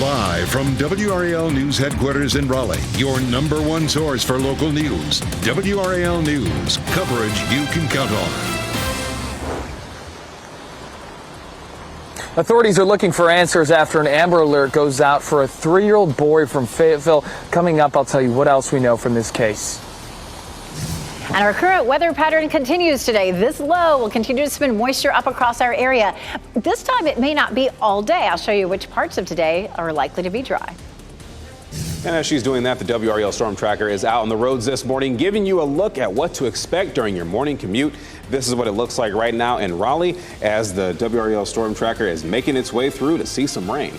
Live from WRAL News Headquarters in Raleigh, your number one source for local news. WRAL News, coverage you can count on. Authorities are looking for answers after an Amber Alert goes out for a 3-year-old boy from Fayetteville. Coming up, I'll tell you what else we know from this case. And our current weather pattern continues today. This low will continue to spin moisture up across our area. This time it may not be all day. I'll show you which parts of today are likely to be dry. And as she's doing that, the WRAL Storm Tracker is out on the roads this morning, giving you a look at what to expect during your morning commute. This is what it looks like right now in Raleigh as the WRAL Storm Tracker is making its way through to see some rain.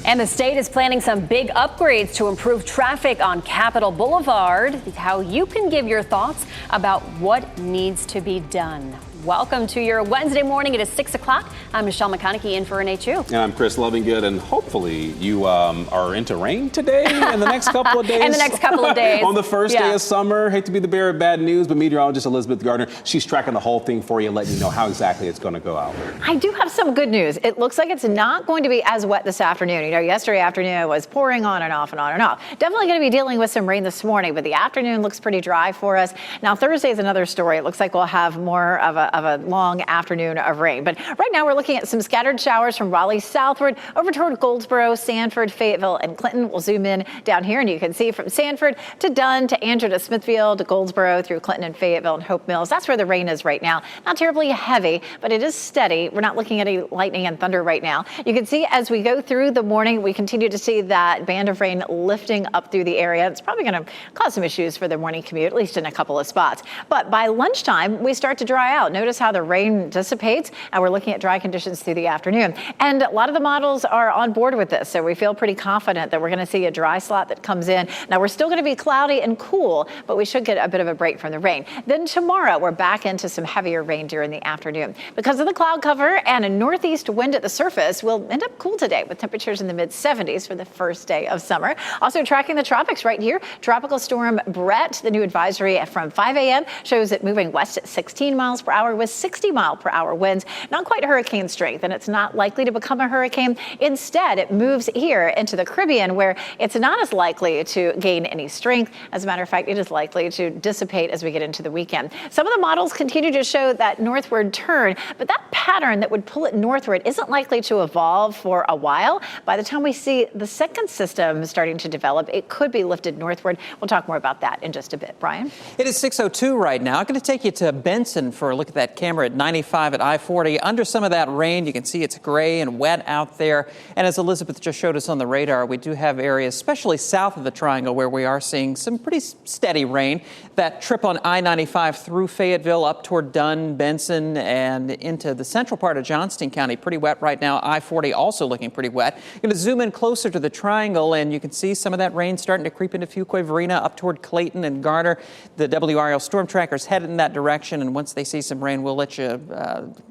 And the state is planning some big upgrades to improve traffic on Capitol Boulevard. How you can give your thoughts about what needs to be done. Welcome to your Wednesday morning. It is 6 o'clock. I'm Michelle McConaughey in for NHU. And I'm Chris Lovingood, and hopefully you are into rain today and the next couple of days. And the next couple of days. On the first day of summer. Hate to be the bearer of bad news, but meteorologist Elizabeth Gardner, she's tracking the whole thing for you, letting you know how exactly it's going to go out. I do have some good news. It looks like it's not going to be as wet this afternoon. You know, yesterday afternoon it was pouring on and off and on and off. Definitely going to be dealing with some rain this morning, but the afternoon looks pretty dry for us. Now, Thursday is another story. It looks like we'll have more of a long afternoon of rain. But right now we're looking at some scattered showers from Raleigh southward over toward Goldsboro, Sanford, Fayetteville, and Clinton. We'll zoom in down here and you can see from Sanford to Dunn to Andrew to Smithfield to Goldsboro through Clinton and Fayetteville and Hope Mills. That's where the rain is right now. Not terribly heavy, but it is steady. We're not looking at any lightning and thunder right now. You can see as we go through the morning, we continue to see that band of rain lifting up through the area. It's probably going to cause some issues for the morning commute, at least in a couple of spots. But by lunchtime, we start to dry out. Notice how the rain dissipates, and we're looking at dry conditions through the afternoon. And a lot of the models are on board with this, so we feel pretty confident that we're going to see a dry slot that comes in. Now, we're still going to be cloudy and cool, but we should get a bit of a break from the rain. Then tomorrow, we're back into some heavier rain during the afternoon. Because of the cloud cover and a northeast wind at the surface, we'll end up cool today with temperatures in the mid-70s for the first day of summer. Also tracking the tropics right here. Tropical storm Brett, the new advisory from 5 a.m. shows it moving west at 16 miles per hour with 60-mile-per-hour winds. Not quite hurricane strength, and it's not likely to become a hurricane. Instead, it moves here into the Caribbean, where it's not as likely to gain any strength. As a matter of fact, it is likely to dissipate as we get into the weekend. Some of the models continue to show that northward turn, but that pattern that would pull it northward isn't likely to evolve for a while. By the time we see the second system starting to develop, it could be lifted northward. We'll talk more about that in just a bit. Brian? It is 6:02 right now. I'm going to take you to Benson for a look at that camera at 95 at I-40. Under some of that rain, you can see it's gray and wet out there. And as Elizabeth just showed us on the radar, we do have areas, especially south of the triangle, where we are seeing some pretty steady rain. That trip on I-95 through Fayetteville up toward Dunn, Benson, and into the central part of Johnston County, pretty wet right now. I-40 also looking pretty wet. You're going to zoom in closer to the triangle, and you can see some of that rain starting to creep into Fuquay-Varina up toward Clayton and Garner. The WRAL Storm Tracker's headed in that direction, and once they see some rain, we'll let you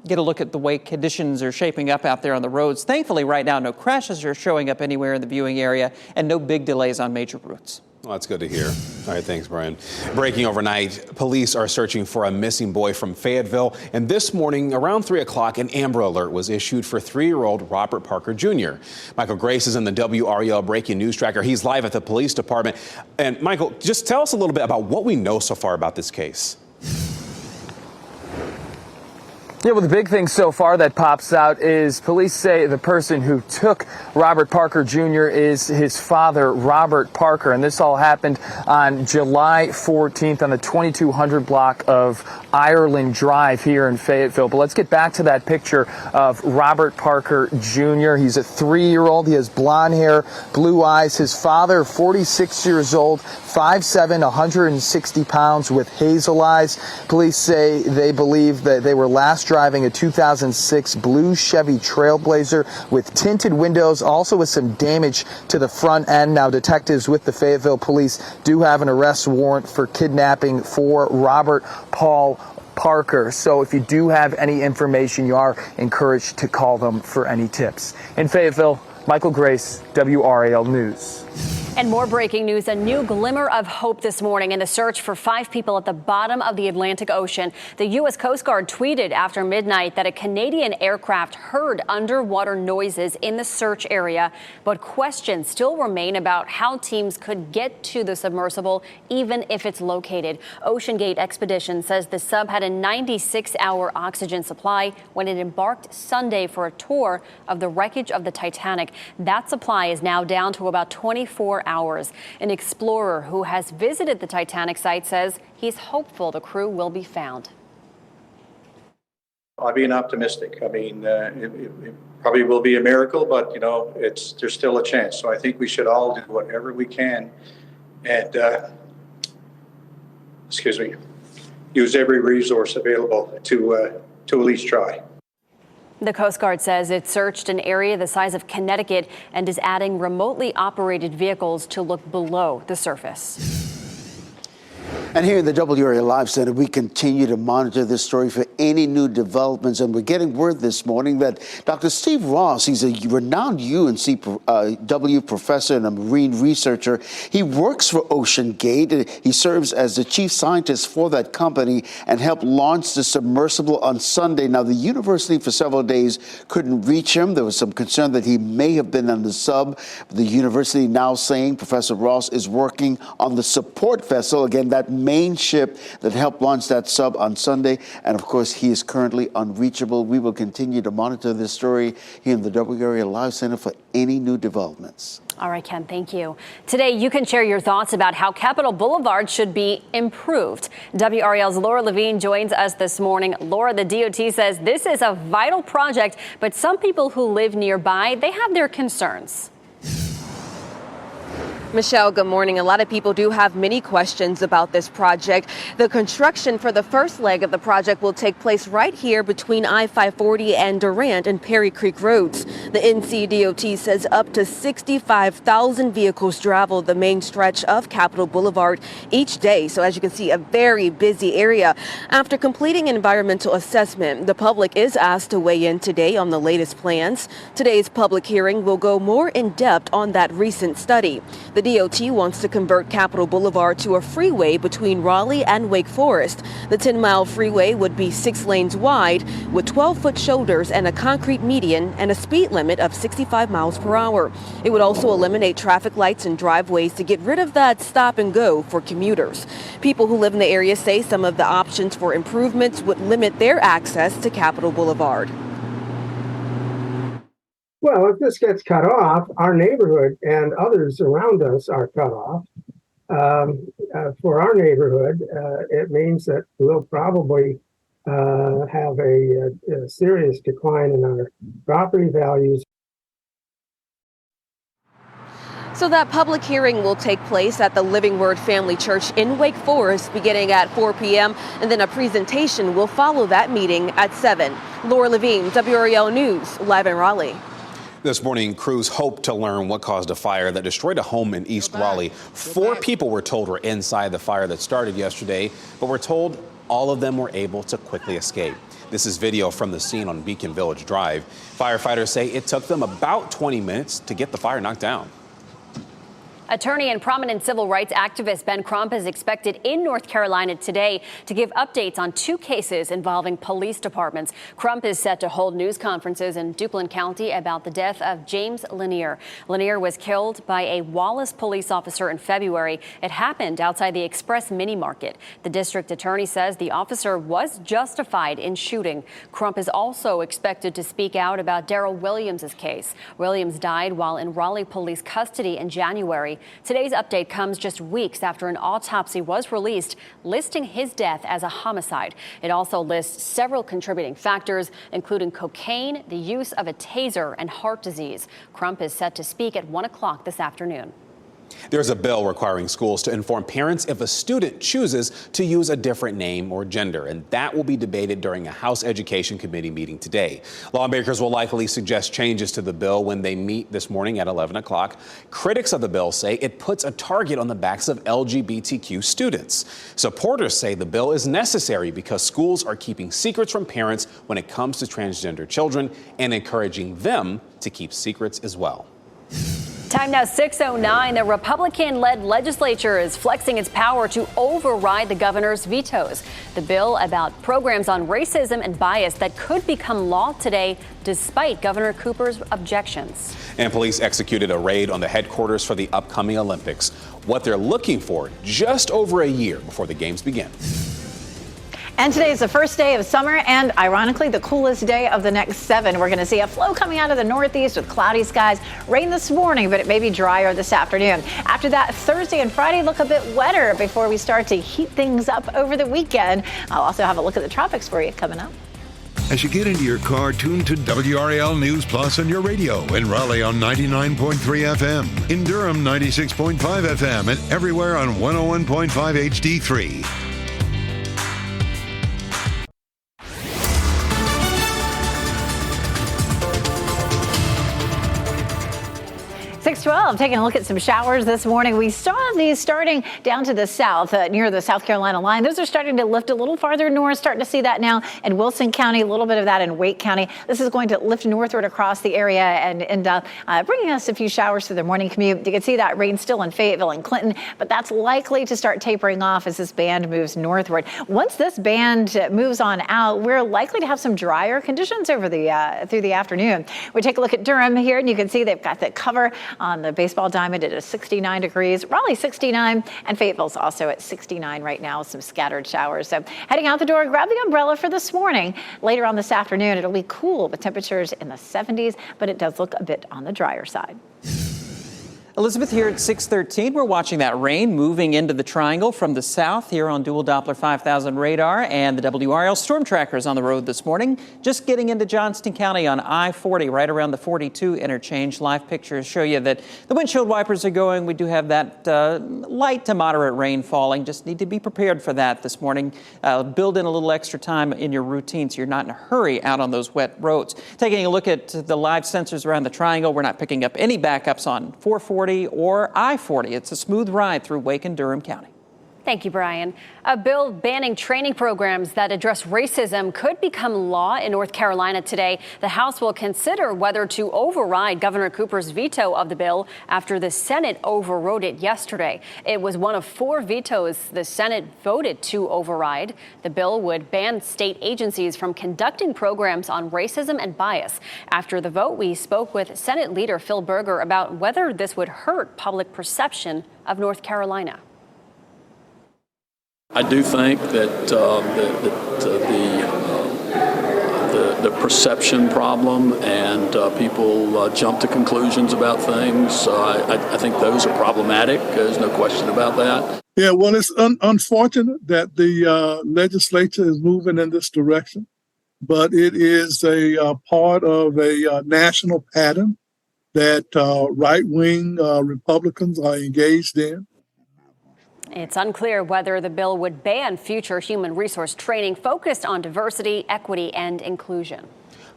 get a look at the way conditions are shaping up out there on the roads. Thankfully, right now, no crashes are showing up anywhere in the viewing area, and no big delays on major routes. Well, that's good to hear. All right, thanks, Brian. Breaking overnight, police are searching for a missing boy from Fayetteville. And this morning, around 3 o'clock, an Amber Alert was issued for 3-year-old Robert Parker Jr. Michael Grace is in the WRAL Breaking News Tracker. He's live at the police department. And Michael, just tell us a little bit about what we know so far about this case. Yeah, well, the big thing so far that pops out is police say the person who took Robert Parker Jr. is his father, Robert Parker. And this all happened on July 14th on the 2200 block of Ireland Drive here in Fayetteville. But let's get back to that picture of Robert Parker Jr. He's a 3-year-old. He has blonde hair, blue eyes. His father, 46 years old, 5'7", 160 pounds with hazel eyes. Police say they believe that they were last driving a 2006 blue Chevy Trailblazer with tinted windows, also with some damage to the front end. Now, detectives with the Fayetteville Police do have an arrest warrant for kidnapping for Robert Paul Parker. So if you do have any information, you are encouraged to call them for any tips. In Fayetteville, Michael Grace, WRAL News. And more breaking news, a new glimmer of hope this morning in the search for 5 people at the bottom of the Atlantic Ocean. The U.S. Coast Guard tweeted after midnight that a Canadian aircraft heard underwater noises in the search area, but questions still remain about how teams could get to the submersible, even if it's located. OceanGate Expedition says the sub had a 96-hour oxygen supply when it embarked Sunday for a tour of the wreckage of the Titanic. That supply is now down to about 24 hours. An explorer who has visited the Titanic site says he's hopeful the crew will be found. I'm being optimistic. I mean, it probably will be a miracle, but there's still a chance. So I think we should all do whatever we can and use every resource available to at least try. The Coast Guard says it searched an area the size of Connecticut and is adding remotely operated vehicles to look below the surface. And here in the WRAL Live Center, we continue to monitor this story for any new developments. And we're getting word this morning that Dr. Steve Ross, he's a renowned UNCW professor and a marine researcher. He works for OceanGate. He serves as the chief scientist for that company and helped launch the submersible on Sunday. Now, the university for several days couldn't reach him. There was some concern that he may have been on the sub. The university now saying Professor Ross is working on the support vessel. Again, that main ship that helped launch that sub on Sunday. And of course, he is currently unreachable. We will continue to monitor this story here in the WRAL Live Center for any new developments. All right, Ken, thank you. Today, you can share your thoughts about how Capitol Boulevard should be improved. WRAL's Laura Levine joins us this morning. Laura, the DOT says this is a vital project, but some people who live nearby, they have their concerns. Michelle, good morning. A lot of people do have many questions about this project. The construction for the first leg of the project will take place right here between I-540 and Durant and Perry Creek Roads. The NCDOT says up to 65,000 vehicles travel the main stretch of Capitol Boulevard each day. So as you can see, a very busy area. After completing an environmental assessment, the public is asked to weigh in today on the latest plans. Today's public hearing will go more in depth on that recent study. The DOT wants to convert Capitol Boulevard to a freeway between Raleigh and Wake Forest. The 10-mile freeway would be 6 lanes wide with 12-foot shoulders and a concrete median and a speed limit of 65 miles per hour. It would also eliminate traffic lights and driveways to get rid of that stop and go for commuters. People who live in the area say some of the options for improvements would limit their access to Capitol Boulevard. Well, if this gets cut off, our neighborhood and others around us are cut off. For our neighborhood, it means that we'll probably have a serious decline in our property values. So that public hearing will take place at the Living Word Family Church in Wake Forest beginning at 4 p.m. and then a presentation will follow that meeting at 7. Laura Levine, WRAL News, live in Raleigh. This morning, crews hope to learn what caused a fire that destroyed a home in East Raleigh. 4 people were told were inside the fire that started yesterday, but we're told all of them were able to quickly escape. This is video from the scene on Beacon Village Drive. Firefighters say it took them about 20 minutes to get the fire knocked down. Attorney and prominent civil rights activist Ben Crump is expected in North Carolina today to give updates on 2 cases involving police departments. Crump is set to hold news conferences in Duplin County about the death of James Lanier. Lanier was killed by a Wallace police officer in February. It happened outside the Express Mini Market. The district attorney says the officer was justified in shooting. Crump is also expected to speak out about Darrell Williams' case. Williams died while in Raleigh police custody in January. Today's update comes just weeks after an autopsy was released listing his death as a homicide. It also lists several contributing factors, including cocaine, the use of a taser, and heart disease. Crump is set to speak at 1 o'clock this afternoon. There's a bill requiring schools to inform parents if a student chooses to use a different name or gender, and that will be debated during a House Education Committee meeting today. Lawmakers will likely suggest changes to the bill when they meet this morning at 11 o'clock. Critics of the bill say it puts a target on the backs of LGBTQ students. Supporters say the bill is necessary because schools are keeping secrets from parents when it comes to transgender children and encouraging them to keep secrets as well. Time now 6:09. The Republican-led legislature is flexing its power to override the governor's vetoes. The bill about programs on racism and bias that could become law today, despite Governor Cooper's objections. And police executed a raid on the headquarters for the upcoming Olympics. What they're looking for just over a year before the games begin. And today is the first day of summer and, ironically, the coolest day of the next 7. We're going to see a flow coming out of the northeast with cloudy skies. Rain this morning, but it may be drier this afternoon. After that, Thursday and Friday look a bit wetter before we start to heat things up over the weekend. I'll also have a look at the tropics for you coming up. As you get into your car, tune to WRAL News Plus on your radio. In Raleigh on 99.3 FM. In Durham, 96.5 FM. And everywhere on 101.5 HD3. 6:12, taking a look at some showers this morning. We saw these starting down to the south, near the South Carolina line. Those are starting to lift a little farther north, starting to see that now in Wilson County, a little bit of that in Wake County. This is going to lift northward across the area and end up bringing us a few showers through the morning commute. You can see that rain still in Fayetteville and Clinton, but that's likely to start tapering off as this band moves northward. Once this band moves on out, we're likely to have some drier conditions over the through the afternoon. We take a look at Durham here, and you can see they've got the cover on the baseball diamond. It is 69 degrees, Raleigh 69, and Fayetteville's also at 69 right now with some scattered showers. So heading out the door, grab the umbrella for this morning. Later on this afternoon, it'll be cool with temperatures in the 70s, but it does look a bit on the drier side. Elizabeth, here at 6:13, we're watching that rain moving into the triangle from the south here on dual Doppler 5000 radar, and the WRAL storm trackers on the road this morning. Just getting into Johnston County on I-40, right around the 42 interchange. Live pictures show you that the windshield wipers are going. We do have that light to moderate rain falling. Just need to be prepared for that this morning. Build in a little extra time in your routine so you're not in a hurry out on those wet roads. Taking a look at the live sensors around the triangle, we're not picking up any backups on 440 or I-40. It's a smooth ride through Wake and Durham County. Thank you, Brian. A bill banning training programs that address racism could become law in North Carolina today. The House will consider whether to override Governor Cooper's veto of the bill after the Senate overrode it yesterday. It was one of 4 vetoes the Senate voted to override. The bill would ban state agencies from conducting programs on racism and bias. After the vote, we spoke with Senate Leader Phil Berger about whether this would hurt public perception of North Carolina. I do think that the perception problem and people jump to conclusions about things, I think those are problematic. There's no question about that. Yeah, well, it's unfortunate that the legislature is moving in this direction, but it is a part of a national pattern that right-wing Republicans are engaged in. It's unclear whether the bill would ban future human resource training focused on diversity, equity, and inclusion.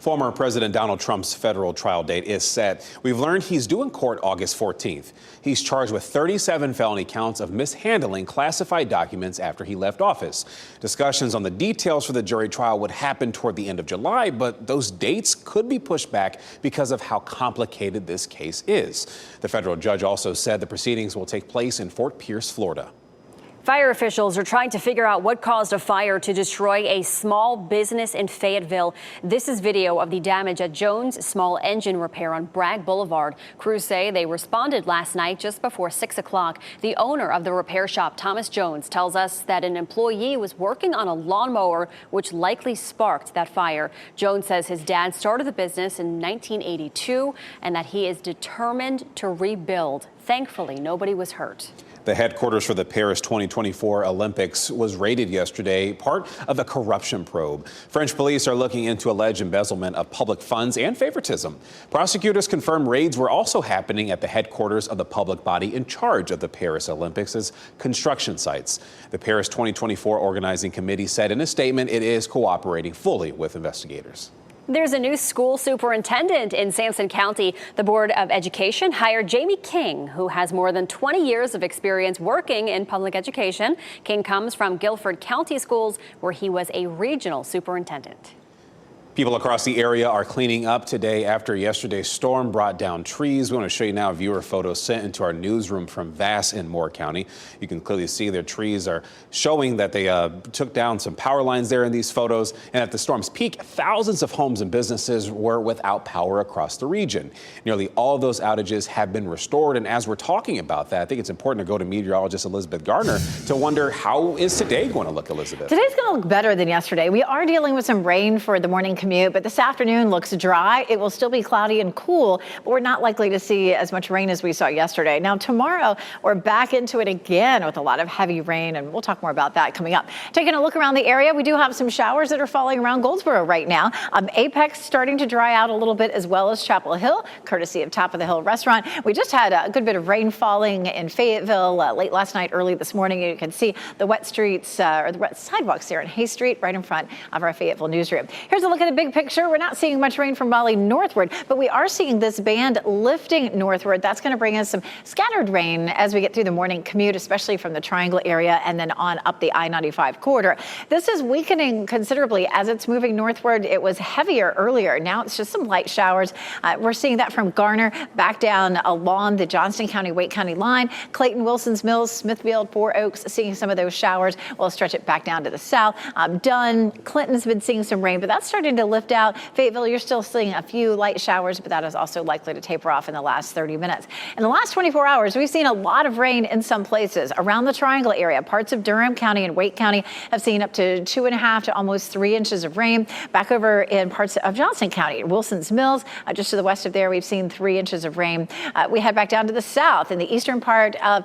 Former President Donald Trump's federal trial date is set. We've learned he's due in court August 14th. He's charged with 37 felony counts of mishandling classified documents after he left office. Discussions on the details for the jury trial would happen toward the end of July, but those dates could be pushed back because of how complicated this case is. The federal judge also said the proceedings will take place in Fort Pierce, Florida. Fire officials are trying to figure out what caused a fire to destroy a small business in Fayetteville. This is video of the damage at Jones Small Engine Repair on Bragg Boulevard. Crews say they responded last night just before 6 o'clock. The owner of the repair shop, Thomas Jones, tells us that an employee was working on a lawnmower, which likely sparked that fire. Jones says his dad started the business in 1982 and that he is determined to rebuild. Thankfully, nobody was hurt. The headquarters for the Paris 2024 Olympics was raided yesterday, part of a corruption probe. French police are looking into alleged embezzlement of public funds and favoritism. Prosecutors confirm raids were also happening at the headquarters of the public body in charge of the Paris Olympics as construction sites. The Paris 2024 organizing committee said in a statement it is cooperating fully with investigators. There's a new school superintendent in Sampson County. The Board of Education hired Jamie King, who has more than 20 years of experience working in public education. King comes from Guilford County Schools, where he was a regional superintendent. People across the area are cleaning up today after yesterday's storm brought down trees. We want to show you now viewer photos sent into our newsroom from Vass in Moore County. You can clearly see their trees are showing that they took down some power lines there in these photos. And at the storm's peak, thousands of homes and businesses were without power across the region. Nearly all of those outages have been restored. And as we're talking about that, I think it's important to go to meteorologist Elizabeth Gardner to wonder, how is today going to look, Elizabeth? Today's going to look better than yesterday. We are dealing with some rain for the morning commute, but this afternoon looks dry. It will still be cloudy and cool, but we're not likely to see as much rain as we saw yesterday. Now, tomorrow, we're back into it again with a lot of heavy rain, and we'll talk more about that coming up. Taking a look around the area, we do have some showers that are falling around Goldsboro right now. Apex starting to dry out a little bit, as well as Chapel Hill, courtesy of Top of the Hill Restaurant. We just had a good bit of rain falling in Fayetteville late last night, early this morning. You can see the wet streets or the wet sidewalks there on Hay Street, right in front of our Fayetteville newsroom. Here's a look at the big picture. We're not seeing much rain from Raleigh northward, but we are seeing this band lifting northward. That's going to bring us some scattered rain as we get through the morning commute, especially from the Triangle area and then on up the I-95 corridor. This is weakening considerably as it's moving northward. It was heavier earlier. Now it's just some light showers. We're seeing that from Garner back down along the Johnston County, Wake County line. Clayton, Wilson's Mills, Smithfield, Four Oaks, seeing some of those showers. We'll stretch it back down to the south. Dunn, Clinton's been seeing some rain, but that's starting to lift out. Fayetteville, you're still seeing a few light showers, but that is also likely to taper off in the last 30 minutes. In the last 24 hours, we've seen a lot of rain in some places. Around the Triangle area, parts of Durham County and Wake County have seen up to 2.5 to almost 3 inches of rain. Back over in parts of Johnston County, Wilson's Mills, just to the west of there, we've seen 3 inches of rain. We head back down to the south in the eastern part of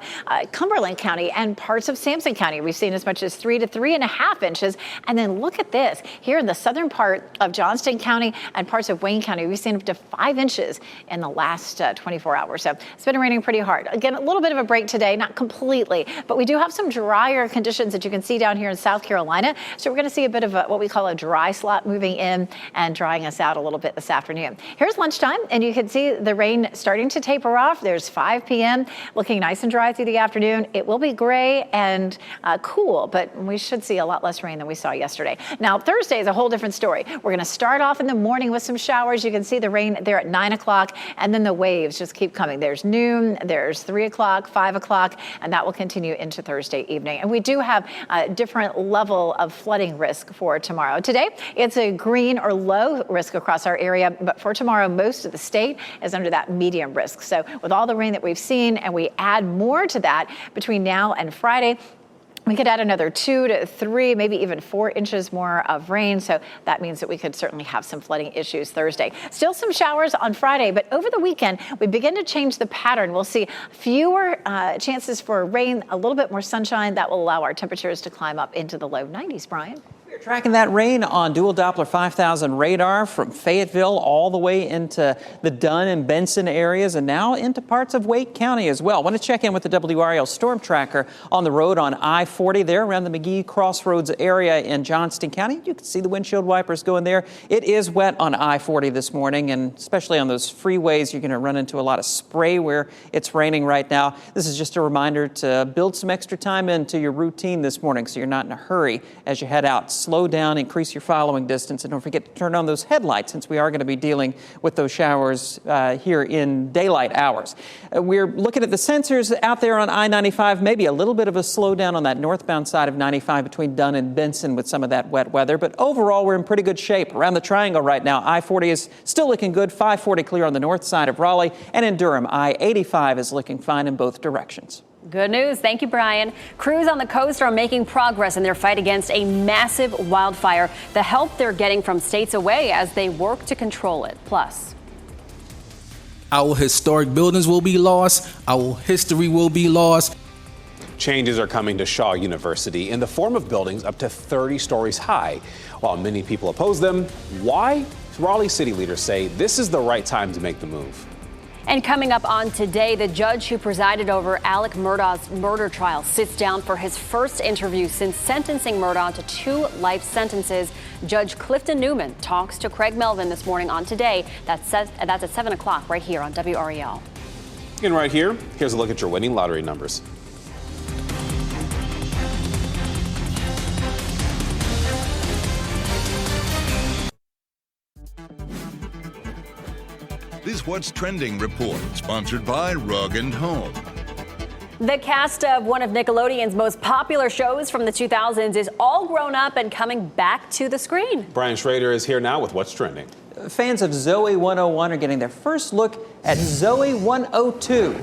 Cumberland County and parts of Sampson County. We've seen as much as 3 to 3.5 inches. And then look at this. Here in the southern part of Johnston County and parts of Wayne County, we've seen up to 5 inches in the last 24 hours. So it's been raining pretty hard. Again, a little bit of a break today, not completely, but we do have some drier conditions that you can see down here in South Carolina. So we're going to see a bit of what we call a dry slot moving in and drying us out a little bit this afternoon. Here's lunchtime, and you can see the rain starting to taper off. There's 5 p.m. looking nice and dry through the afternoon. It will be gray and cool, but we should see a lot less rain than we saw yesterday. Now, Thursday is a whole different story. We're going to start off in the morning with some showers. You can see the rain there at 9 o'clock, and then the waves just keep coming. There's noon, there's 3 o'clock, 5 o'clock, and that will continue into Thursday evening. And we do have a different level of flooding risk for tomorrow. Today, it's a green or low risk across our area, but for tomorrow, most of the state is under that medium risk. So with all the rain that we've seen, and we add more to that between now and Friday, we could add another 2 to 3, maybe even 4 inches more of rain. So that means that we could certainly have some flooding issues Thursday. Still some showers on Friday, but over the weekend, we begin to change the pattern. We'll see fewer chances for rain, a little bit more sunshine. That will allow our temperatures to climb up into the low 90s, Brian. We're tracking that rain on dual Doppler 5000 radar from Fayetteville all the way into the Dunn and Benson areas and now into parts of Wake County as well. I want to check in with the WRAL storm tracker on the road on I-40 there around the McGee Crossroads area in Johnston County. You can see the windshield wipers going there. It is wet on I-40 this morning, and especially on those freeways, you're going to run into a lot of spray where it's raining right now. This is just a reminder to build some extra time into your routine this morning so you're not in a hurry as you head out. Slow down, increase your following distance, and don't forget to turn on those headlights since we are going to be dealing with those showers here in daylight hours. We're looking at the sensors out there on I-95, maybe a little bit of a slowdown on that northbound side of 95 between Dunn and Benson with some of that wet weather, but overall we're in pretty good shape. Around the Triangle right now, I-40 is still looking good, 540 clear on the north side of Raleigh, and in Durham, I-85 is looking fine in both directions. Good news. Thank you, Brian. Crews on the coast are making progress in their fight against a massive wildfire. The help they're getting from states away as they work to control it. Plus, our historic buildings will be lost. Our history will be lost. Changes are coming to Shaw University in the form of buildings up to 30 stories high. While many people oppose them, why? Raleigh city leaders say this is the right time to make the move. and coming up on Today, the judge who presided over Alec Murdaugh's murder trial sits down for his first interview since sentencing Murdaugh to 2 life sentences. Judge Clifton Newman talks to Craig Melvin this morning on Today. That's at 7 o'clock right here on WRAL. And right here, here's a look at your winning lottery numbers. What's Trending report, sponsored by Rug & Home. The cast of one of Nickelodeon's most popular shows from the 2000s is all grown up and coming back to the screen. Brian Schrader is here now with What's Trending. Fans of Zoe 101 are getting their first look at Zoe 102.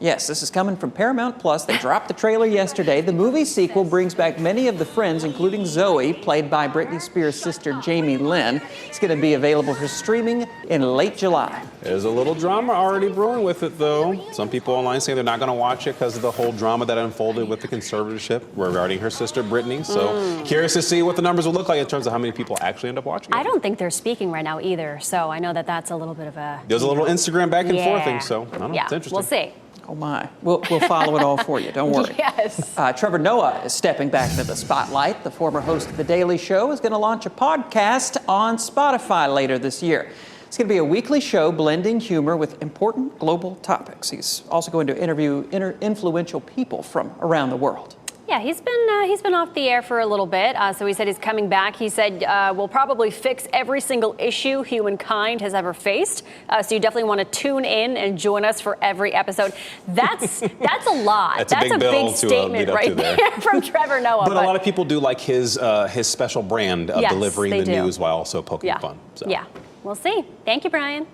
Yes, this is coming from Paramount Plus. They dropped the trailer yesterday. The movie sequel brings back many of the friends, including Zoe, played by Britney Spears' sister Jamie Lynn. It's going to be available for streaming in late July. There's a little drama already brewing with it, though. Some people online say they're not going to watch it because of the whole drama that unfolded with the conservatorship regarding her sister Britney. So curious to see what the numbers will look like in terms of how many people actually end up watching it. I don't think they're speaking right now either, so I know that that's a little bit of a... There's a little Instagram back and forth thing, so I don't know. It's interesting. We'll see. Oh my, we'll follow it all for you, don't worry. Yes. Trevor Noah is stepping back into the spotlight. The former host of The Daily Show is going to launch a podcast on Spotify later this year. It's going to be a weekly show blending humor with important global topics. He's also going to interview influential people from around the world. Yeah, he's been off the air for a little bit, so he said he's coming back. He said we'll probably fix every single issue humankind has ever faced, so you definitely want to tune in and join us for every episode. That's a lot. That's a big statement right there from Trevor Noah. But a lot of people do like his special brand of delivering the news while also poking fun. So. Yeah, we'll see. Thank you, Brian.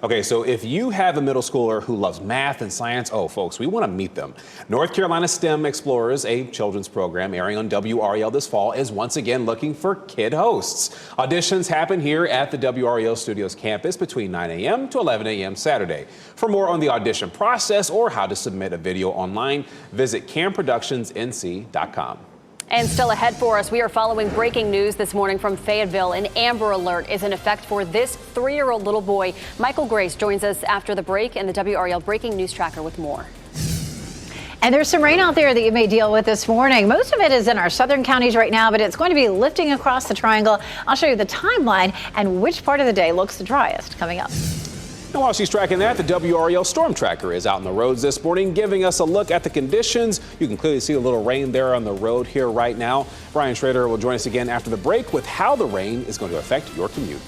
Okay, so if you have a middle schooler who loves math and science, oh, folks, we want to meet them. North Carolina STEM Explorers, a children's program airing on WRAL this fall, is once again looking for kid hosts. Auditions happen here at the WRAL Studios campus between 9 a.m. to 11 a.m. Saturday. For more on the audition process or how to submit a video online, visit camproductionsnc.com. And still ahead for us, we are following breaking news this morning from Fayetteville. An Amber Alert is in effect for this 3-year-old little boy. Michael Grace joins us after the break and the WRAL Breaking News Tracker with more. And there's some rain out there that you may deal with this morning. Most of it is in our southern counties right now, but it's going to be lifting across the triangle. I'll show you the timeline and which part of the day looks the driest coming up. And while she's tracking that, the WRAL Storm Tracker is out on the roads this morning, giving us a look at the conditions. You can clearly see a little rain there on the road here right now. Brian Schrader will join us again after the break with how the rain is going to affect your commute.